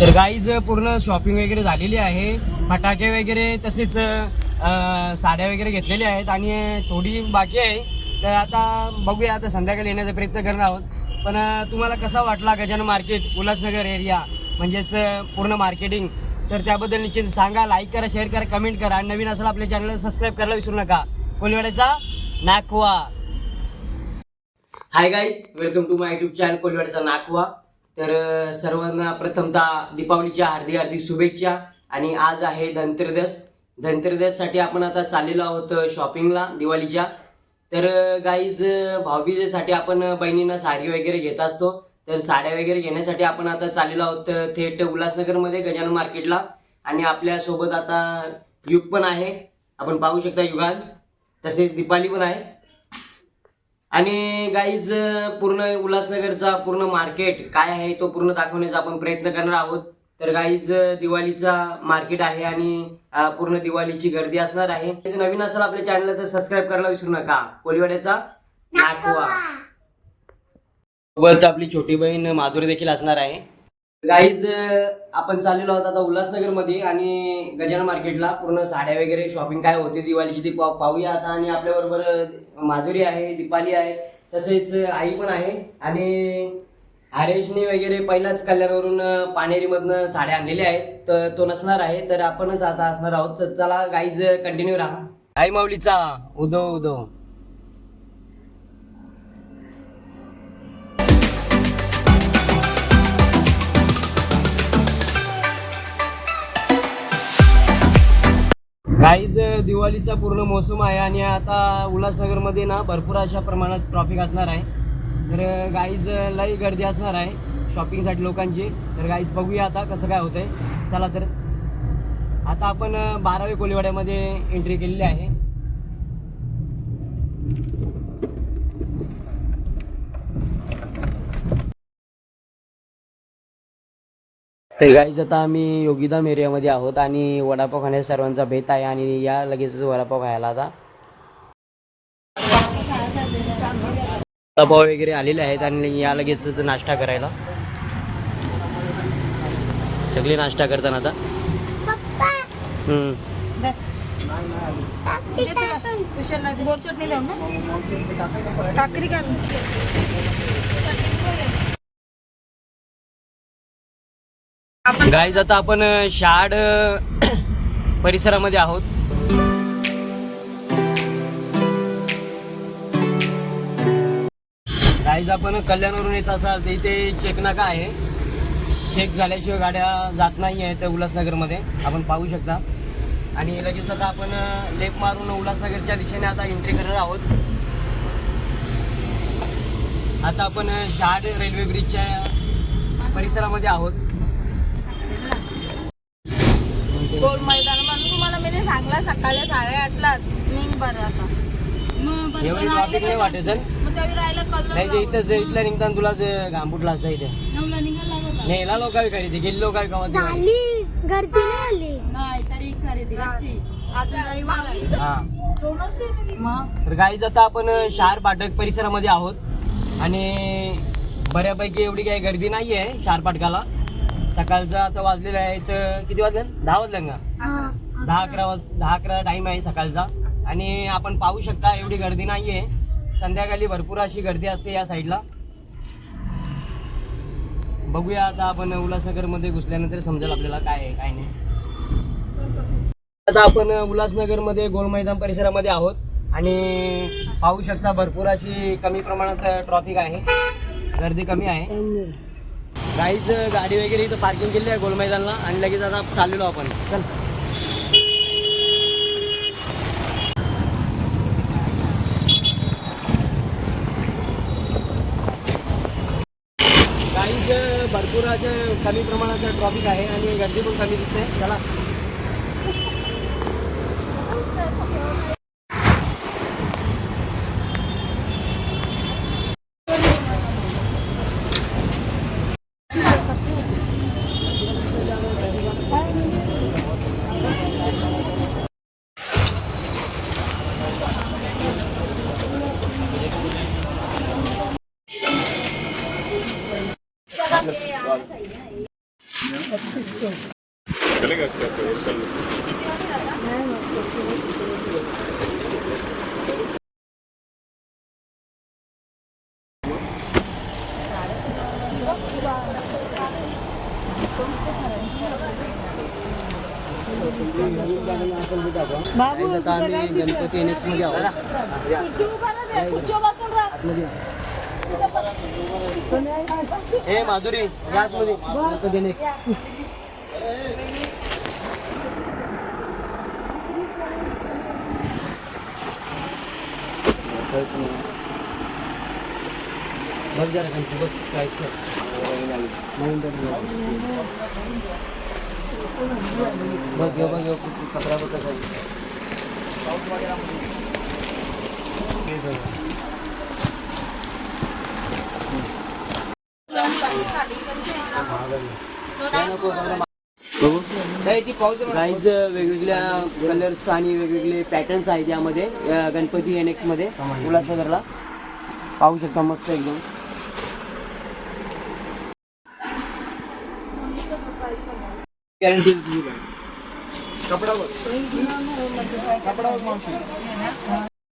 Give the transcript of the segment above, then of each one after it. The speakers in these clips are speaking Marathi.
तर गाईज पूर्ण शॉपिंग वगैरे झालेली आहे, फटाके वगैरे तसेच साड्या वगैरे घेतलेल्या आहेत आणि थोडी बाकी आहे. तर आता बघूया, आता संध्याकाळी येण्याचा प्रयत्न करणार आहोत. पण तुम्हाला कसा वाटला गजानन मार्केट उल्हासनगर एरिया, म्हणजेच पूर्ण मार्केटिंग, तर त्याबद्दल निश्चित सांगा. लाईक करा, शेअर करा, कमेंट करा आणि नवीन असेल आपल्या चॅनलला सबस्क्राईब करायला विसरू नका. कोलीवाड्याचा नाकवा. Hi guys, welcome to my YouTube channel कोलीवाड्याचा नाकवा. तर सर्वांना प्रथमतः दीपावलीच्या हार्दिक हार्दिक शुभेच्छा. आणि आज आहे धनतेरससाठी आपण आता चाललेलो आहोत शॉपिंगला दिवाळीच्या. तर गाईज भाऊबीजेसाठी आपण बहिणींना साडी वगैरे घेत असतो. तर साड्या वगैरे घेण्यासाठी आपण आता चाललेलो आहोत थेट उल्हासनगरमध्ये गजानन मार्केटला. आणि आपल्यासोबत आता युग पण आहे, आपण पाहू शकता युगान, तसेच दीपाली पण आहे. आणि गाईज पूर्ण उल्हासनगरचा पूर्ण मार्केट काय आहे तो पूर्ण दाखवण्याचा आपण प्रयत्न करणार आहोत. तर गाईज दिवाळीचा मार्केट आहे आणि पूर्ण दिवाळीची गर्दी असणार आहे. नवीन असेल आपल्या चॅनलला तर सबस्क्राईब करायला विसरू नका. कोलीवाड्याचा नाकवा. सोबत आपली छोटी बहीण माधुरी देखील असणार आहे. गाईज आपण चाललेलो आहोत आता उल्हासनगरमध्ये आणि गजानन मार्केटला. पूर्ण साड्या वगैरे शॉपिंग काय होते दिवाळीची ती पाहूया आता. आणि आपल्याबरोबर माधुरी आहे, दीपाली आहे, तसेच आई पण आहे. आणि हरेशने वगैरे पहिलाच कल्याणवरून पानेरीमधनं साड्या आणलेल्या आहेत, तर तो नसणार आहे, तर आपणच आता असणार आहोत. चला गाईज कंटिन्यू राहा. आई माऊलीचा उदो उदो. गाईज दिवाळीचा पूर्ण मोसम आहे आणि आता उल्हासनगरमध्ये ना भरपूर अशा प्रमाणात ट्रॉफिक असणार आहे. तर गाईज लई गर्दी असणार आहे शॉपिंगसाठी लोकांची. तर गाईज बघूया आता कसं काय होतंय. चला तर आता आपण 12वे कोलीवाड्यामध्ये एंट्री केलेली आहे. तर गाईज आता आम्ही योगीधाम एरियामध्ये आहोत आणि वडापाव खाण्याचा सर्वांचा भेट आहे. आणि या लगेचच वडापाव खायला आता वडापाव वगैरे आलेले आहेत आणि या लगेचच नाश्ता करायला सगळे नाश्ता करताना आता. गाईज आता आपण शाड परिसरामध्ये आहोत. गाईज आपण कल्याणवरून येत असाल तर इथे चेक नाका आहे. चेक झाल्याशिवाय गाड्या जात नाही आहेत उल्हासनगरमध्ये, आपण पाहू शकता. आणि लगेच आता आपण लेफ्ट मारून उल्हासनगरच्या दिशेने आता एंट्री करणार आहोत. आता आपण शाड रेल्वे ब्रिजच्या परिसरामध्ये आहोत. गोल मैदान म्हणून तुम्हाला मी सांगला सकाळी 8:30लाच निघ बरं. आता एवढी ट्रॉफिक नाही वाटेल सर. नाही ते इथंच इथल्या निघताना तुला घांबुटला असतं इथे नेला लोक खरेदी गेली लोक गावात गर्दी नाही तरी खरेदी तर गाईज आता आपण शार फाटक परिसरामध्ये आहोत आणि बऱ्यापैकी एवढी काही गर्दी नाही आहे शार फाटकाला. सकाळचं आता वाजलेलं आहे तर किती वाजले? 10 वाजले का? 10-11 टाइम आहे सकाळचा. आणि आपण पाहू शकता एवढी गर्दी नाही आहे. संध्याकाळी भरपूर अशी गर्दी असते या साईडला. बघूया आता आपण उल्हासनगरमध्ये घुसल्यानंतर समजेल आपल्याला काय आहे काय नाही. आता आपण उल्हासनगरमध्ये गोल मैदान परिसरामध्ये आहोत आणि पाहू शकता भरपूर अशी कमी प्रमाणात ट्रॉफिक आहे, गर्दी कमी आहे. गाईज गाडी वगैरे इथं पार्किंग केली आहे गोल मैदानला आणि लगेच आता चाललेलो आपण. चल गाईज भरपूर असं कमी प्रमाणात ट्रॉफिक आहे आणि गर्दी पण कमी दिसते. चला चलेगा इसका तो चल बाबू गणपती NX मध्ये आहोत. हे माधुरी या आतमध्ये. गणपती NX. बघ जरा गणपती बघ काय नवीन बघ यो कपडा बघ कसा आहे. गाईज वेगवेगळ्या कलर्स आणि वेगवेगळे पॅटर्न्स आहेत यामध्ये गणपती NX मध्ये उल्हासनगरला पाहू शकता. मस्त एकदम. गॅरंटी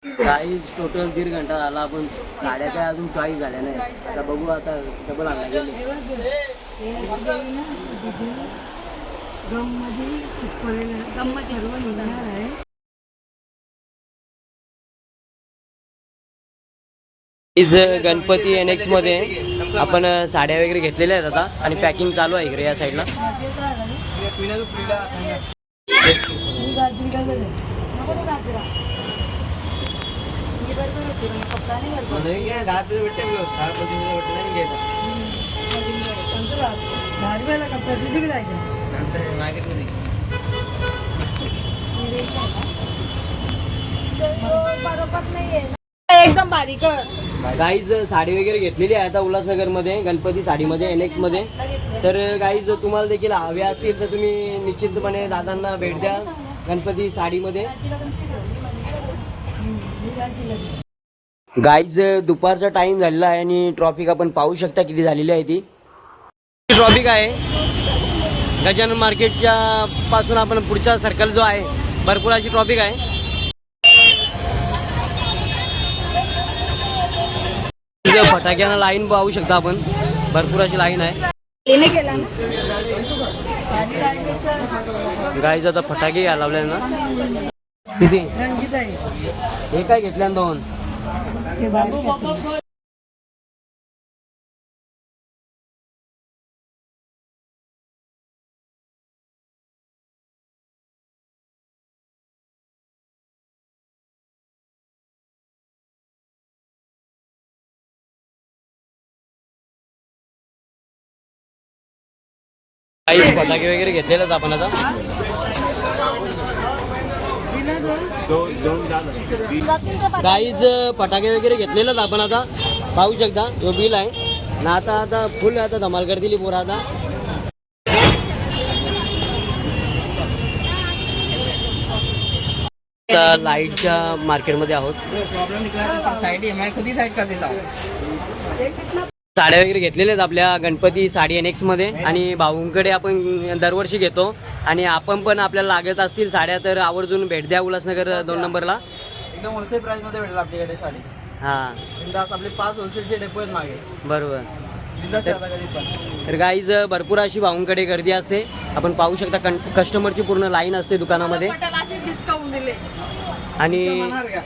प्राईस टोटल 1.5 घंटा झाला. आपण साड्या काय अजून चॉईस झाल्या नाही. आता बघू आता डबल आणला गेले. गणपती NX मध्ये आपण साड्या वगैरे घेतलेल्या आहेत आता आणि पॅकिंग चालू आहे इकडे या साईडला. एकदम बारीक. गाईज साडी वगैरे घेतलेली आहे आता उल्हासनगरमध्ये गणपती साडीमध्ये NX मध्ये. तर गाईज तुम्हाला देखील हवे असतील तर तुम्ही निश्चितपणे दादांना भेट द्या गणपती साडीमध्ये. गाईज दुपारचा टाइम झालेला आहे आणि ट्रॉफिक आपण पाहू शकता किती झालेली आहे. ती ट्रॉफिक आहे गजानन मार्केटच्या पासून आपण पुढचा सर्कल जो आहे भरपूर अशी ट्रॉफिक आहे. फटाक्यानं लाईन पाहू शकता आपण. भरपूर अशी लाईन आहे. गाईज आता फटाके घ्यायला लावले ना. किती हे काय घेतल्या दोन. काहीच फटाके वगैरे घेतलेलेच आपण आता. काहीच फटाके वगैरे घेतलेलेच आपण आता पाहू शकता. जो बिल आहे ना आता फुल आता धमाल कर दिली पोरा. आता लाईटच्या मार्केटमध्ये आहोत. साड्या वगैरे घेतलेल्या आहेत आपल्या गणपती साडी NX मध्ये आणि भाऊंकडे आपण दरवर्षी घेतो आणि आपण पण आपल्याला लागत असतील साड्या तर आवर्जून भेट द्या उल्हासनगर 2 नंबरला. एकदम होलसेल प्राइस मध्ये भेटेल आपल्याकडे साडी. हां बिंदास आपले 5 होलसेलचे डेपो आहेत मागे. बरोबर. बिंदास आता कधी पण. तर गाईज भरपूर अशी भाऊंकडे गर्दी असते. आपण पाहू शकता कस्टमरची पूर्ण लाईन असते दुकानामध्ये. डिस्काउंट दिले आणि म्हणणार का?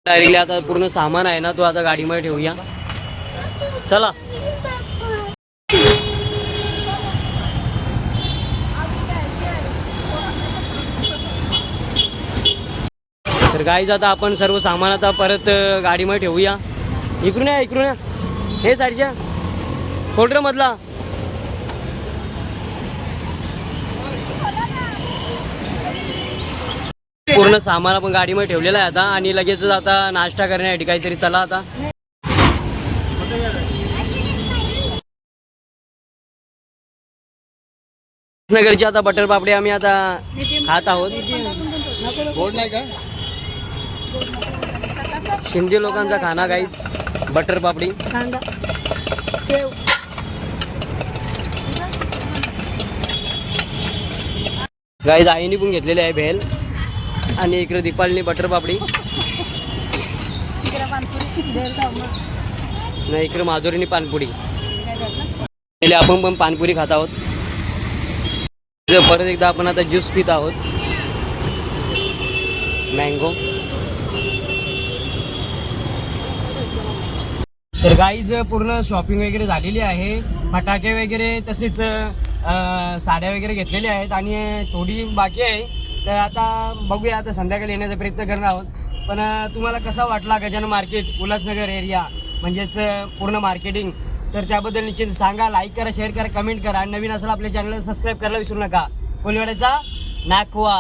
डायरेक्टली आता पूर्ण सामान आहे ना तो आता गाडीमध्ये ठेवूया. चला. तर गाईज आता आपण सर्व सामान आता परत गाडीमध्ये ठेवूया. इकडून या हे साईडच्या फोल्डर मधला. पूर्ण सामान आपण गाडीमध्ये ठेवलेलं आहे आता आणि लगेच आता नाश्ता करण्यासाठी काहीतरी. चला आता. नगरची आता बटर पापडी आम्ही आता खात आहोत. बोर्ड नाही का? शिंदे लोकांचा खाना गाईज बटर पापडी. कांदा सेव गाईज आईने पण घेतलेली आहे भेल आणि इकडे दीपालीने बटर पापडी तिकडे पानपुरी देर जाऊ मग. नाही इकडे माधुरीने पानपुरी काय झालं? पहिले आपण पण पानपुरी खात आहोत. परत एकदा आपण आता ज्यूस पित आहोत मँगो. तर गाईज पूर्ण शॉपिंग वगैरे झालेली आहे. फटाके वगैरे तसेच साड्या वगैरे घेतलेल्या आहेत आणि थोडी बाकी आहे. तर आता बघूया, आता संध्याकाळी येण्याचा प्रयत्न करणार आहोत. पण तुम्हाला कसा वाटला गजानन मार्केट उल्हासनगर एरिया म्हणजेच पूर्ण मार्केटिंग, तर त्याबद्दल निश्चित सांगा. लाईक करा, शेअर करा, कमेंट करा आणि नवीन असेल आपल्या चॅनलला सबस्क्राईब करायला विसरू नका. कोलीवाड्याचा नाकवा.